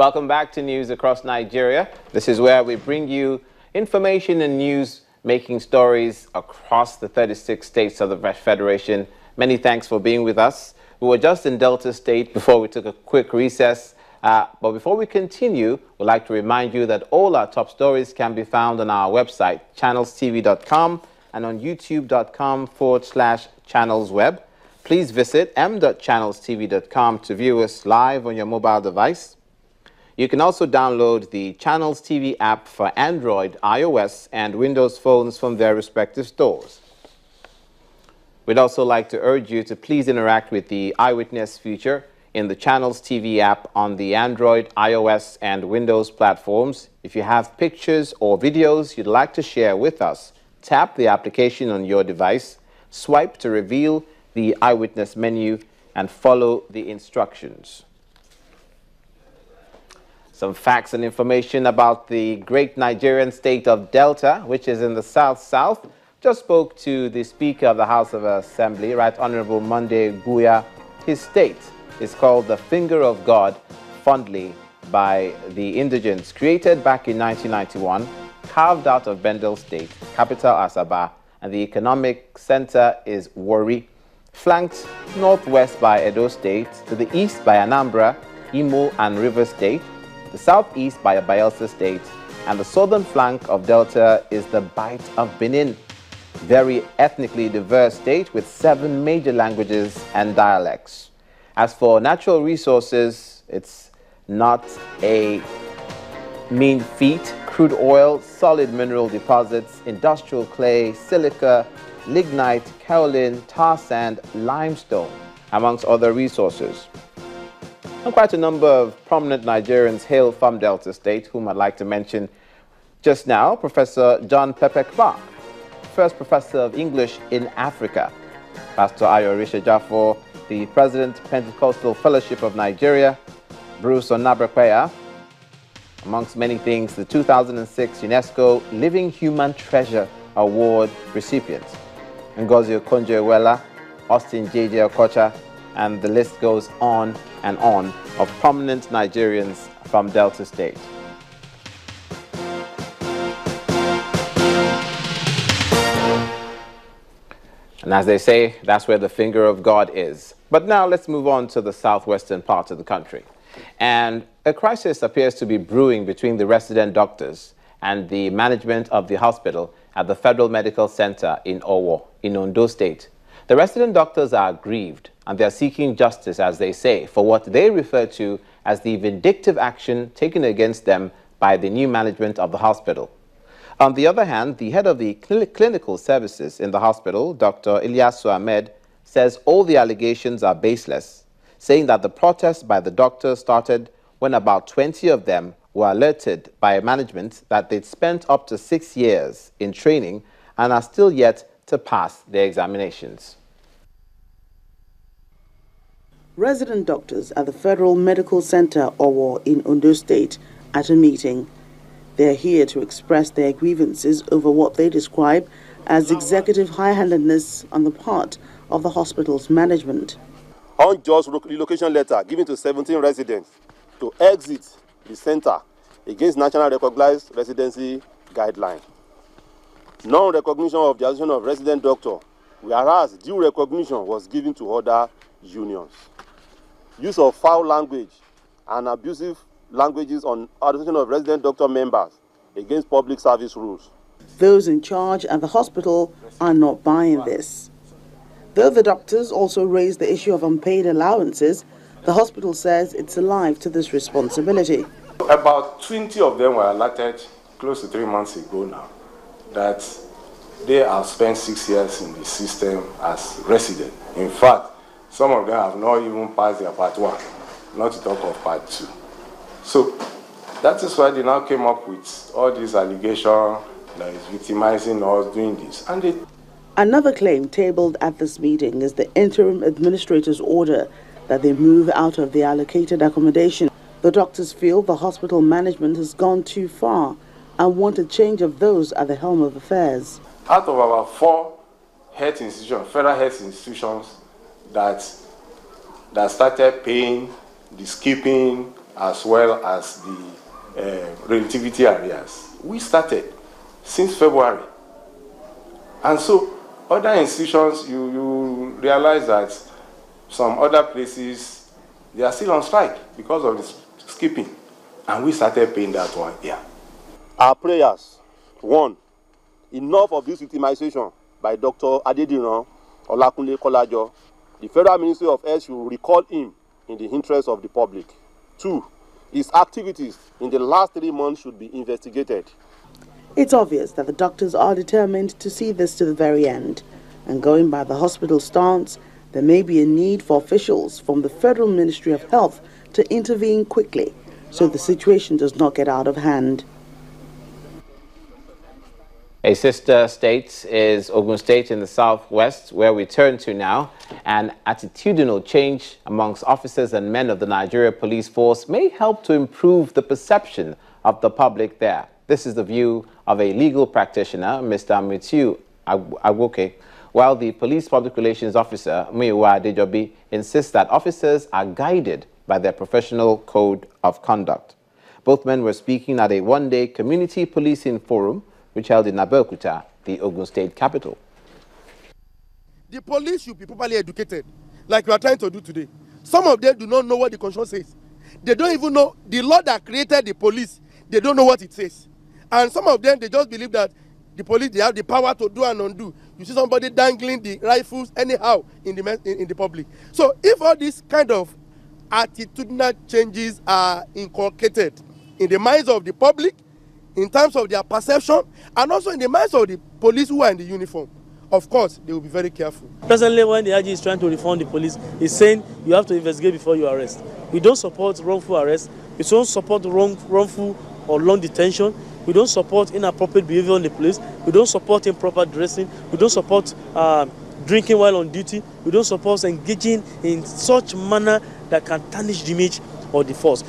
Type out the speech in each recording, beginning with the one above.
Welcome back to News Across Nigeria. This is where we bring you information and news making stories across the 36 states of the Federation. Many thanks for being with us. We were just in Delta State before we took a quick recess. But before we continue, we'd like to remind you that all our top stories can be found on our website, channelstv.com, and on youtube.com/channelsweb. Please visit m.channelstv.com to view us live on your mobile device. You can also download the Channels TV app for Android, iOS, and Windows phones from their respective stores. We'd also like to urge you to please interact with the Eyewitness feature in the Channels TV app on the Android, iOS, and Windows platforms. If you have pictures or videos you'd like to share with us, tap the application on your device, swipe to reveal the Eyewitness menu, and follow the instructions. Some facts and information about the great Nigerian state of Delta, which is in the south-south. Just spoke to the Speaker of the House of Assembly, Right Honorable Monday Guya. His state is called the Finger of God, fondly by the indigents, created back in 1991, carved out of Bendel State, capital Asaba, and the economic center is Warri, flanked northwest by Ondo State, to the east by Anambra, Imo, and River State, the southeast by Bayelsa State, and the southern flank of Delta is the Bight of Benin. Very ethnically diverse state with 7 major languages and dialects. As for natural resources, it's not a mean feat. Crude oil, solid mineral deposits, industrial clay, silica, lignite, kaolin, tar sand, limestone, amongst other resources. And quite a number of prominent Nigerians hail from Delta State, whom I'd like to mention just now. Professor John Pepe Clark, first professor of English in Africa. Pastor Ayorisha Jafo, the President, Pentecostal Fellowship of Nigeria. Bruce Onabrekweya, amongst many things, the 2006 UNESCO Living Human Treasure Award recipient. Ngozi Okonjo-Iweala, Austin J.J. Okocha, and the list goes on and on of prominent Nigerians from Delta State. And as they say, that's where the finger of God is. But now let's move on to the southwestern part of the country. And a crisis appears to be brewing between the resident doctors and the management of the hospital at the Federal Medical Center in Owo, in Ondo State. The resident doctors are aggrieved, and they are seeking justice, as they say, for what they refer to as the vindictive action taken against them by the new management of the hospital. On the other hand, the head of the clinical services in the hospital, Dr. Ilyasu Ahmed, says all the allegations are baseless, saying that the protest by the doctors started when about 20 of them were alerted by management that they'd spent up to 6 years in training and are still yet to pass their examinations. Resident doctors at the Federal Medical Center, Owo, in Ondo State, at a meeting. They are here to express their grievances over what they describe as executive high-handedness on the part of the hospital's management. Unjust relocation letter given to 17 residents to exit the center against national recognized residency guideline. Non-recognition of the association of resident doctor, whereas due recognition was given to other unions. Use of foul language and abusive languages on association of resident doctor members against public service rules. Those in charge at the hospital are not buying this. Though the doctors also raised the issue of unpaid allowances, the hospital says it's alive to this responsibility. About 20 of them were alerted close to 3 months ago now that they have spent 6 years in the system as residents. In fact, some of them have not even passed their part 1, not to talk of part 2. So that is why they now came up with all these allegations that is victimizing us doing this. And another claim tabled at this meeting is the Interim Administrator's order that they move out of the allocated accommodation. The doctors feel the hospital management has gone too far and want a change of those at the helm of affairs. Out of our 4 health institutions, federal health institutions that started paying the skipping as well as the relativity areas. We started since February. And so other institutions, you realize that some other places, they are still on strike because of the skipping. And we started paying that one here. Our prayers, one, enough of this victimization by Dr. Adediran Kolajo. The Federal Ministry of Health should recall him in the interest of the public. Two, his activities in the last 3 months should be investigated. It's obvious that the doctors are determined to see this to the very end. And going by the hospital stance, there may be a need for officials from the Federal Ministry of Health to intervene quickly so the situation does not get out of hand. A sister state is Ogun State in the southwest, where we turn to now. An attitudinal change amongst officers and men of the Nigeria Police Force may help to improve the perception of the public there. This is the view of a legal practitioner, Mr. Mutiu Agwoke, while the Police Public Relations Officer, Muyiwa Adejobi, insists that officers are guided by their professional code of conduct. Both men were speaking at a one-day community policing forum which held in Abeokuta, the Ogun State capital. The police should be properly educated, like we are trying to do today. Some of them do not know what the constitution says. They don't even know the law that created the police. They don't know what it says. And some of them, they just believe that the police, they have the power to do and undo. You see somebody dangling the rifles anyhow in the public. So if all these kind of attitudinal changes are inculcated in the minds of the public, in terms of their perception, and also in the minds of the police who are in the uniform, of course, they will be very careful. Presently, when the IG is trying to reform the police, he's saying you have to investigate before you arrest. We don't support wrongful arrest. We don't support wrongful or long detention. We don't support inappropriate behavior on the police. We don't support improper dressing. We don't support drinking while on duty. We don't support engaging in such manner that can tarnish the image of the force.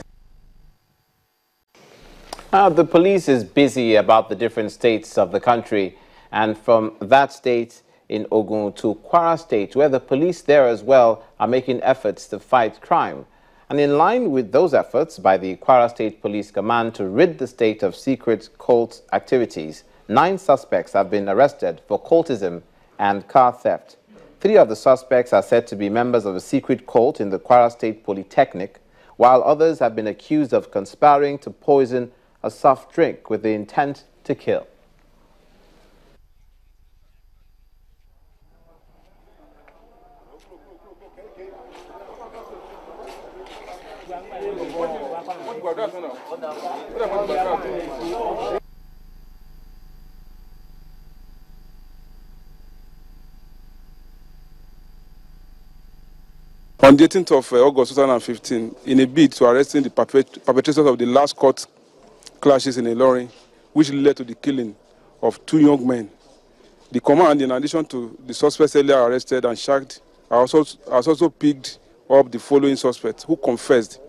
The police is busy about the different states of the country, and from that state in Ogun to Kwara State, where the police there as well are making efforts to fight crime. And in line with those efforts by the Kwara State Police Command to rid the state of secret cult activities, 9 suspects have been arrested for cultism and car theft. 3 of the suspects are said to be members of a secret cult in the Kwara State Polytechnic, while others have been accused of conspiring to poison a soft drink with the intent to kill. On the 18th of August 2015, in a bid to arresting the perpetrators of the last court clashes in Ilorin, which led to the killing of 2 young men, the command, in addition to the suspects earlier arrested and charged, has also picked up the following suspects who confessed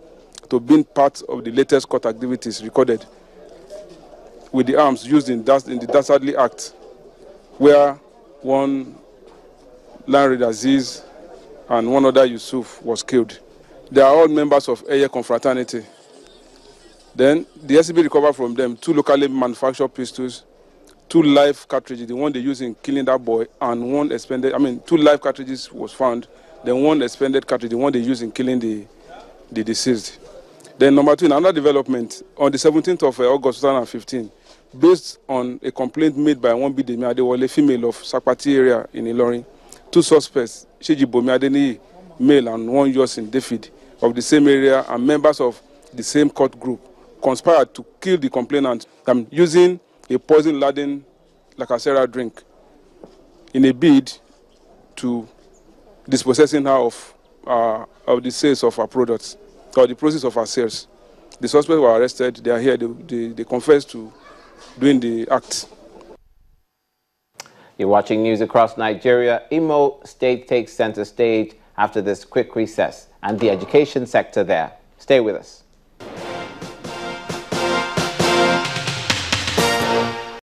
to being part of the latest court activities recorded with the arms used in the Dastardly Act, where one Lanrid Aziz and one other Yusuf was killed. They are all members of Eye Confraternity. Then the SCB recovered from them 2 locally manufactured pistols, 2 live cartridges, the one they used in killing that boy, and 1 expended, 2 live cartridges was found, then 1 expended cartridge, the one they used in killing the deceased. Then number 2, in another development, on the 17th of August 2015, based on a complaint made by one Bidemi Adewale, female of Sakpati area in Ilorin, 2 suspects, Shiji Bomi Adeniyi, male, and 1 Yosin David, of the same area and members of the same court group, conspired to kill the complainant using a poison-laden Lacasera drink in a bid to dispossessing her of the sales of her products, or the process of her sales. The suspects were arrested. They are here. They confessed to doing the act. You're watching news across Nigeria. Imo State takes center stage after this quick recess and the education sector there. Stay with us.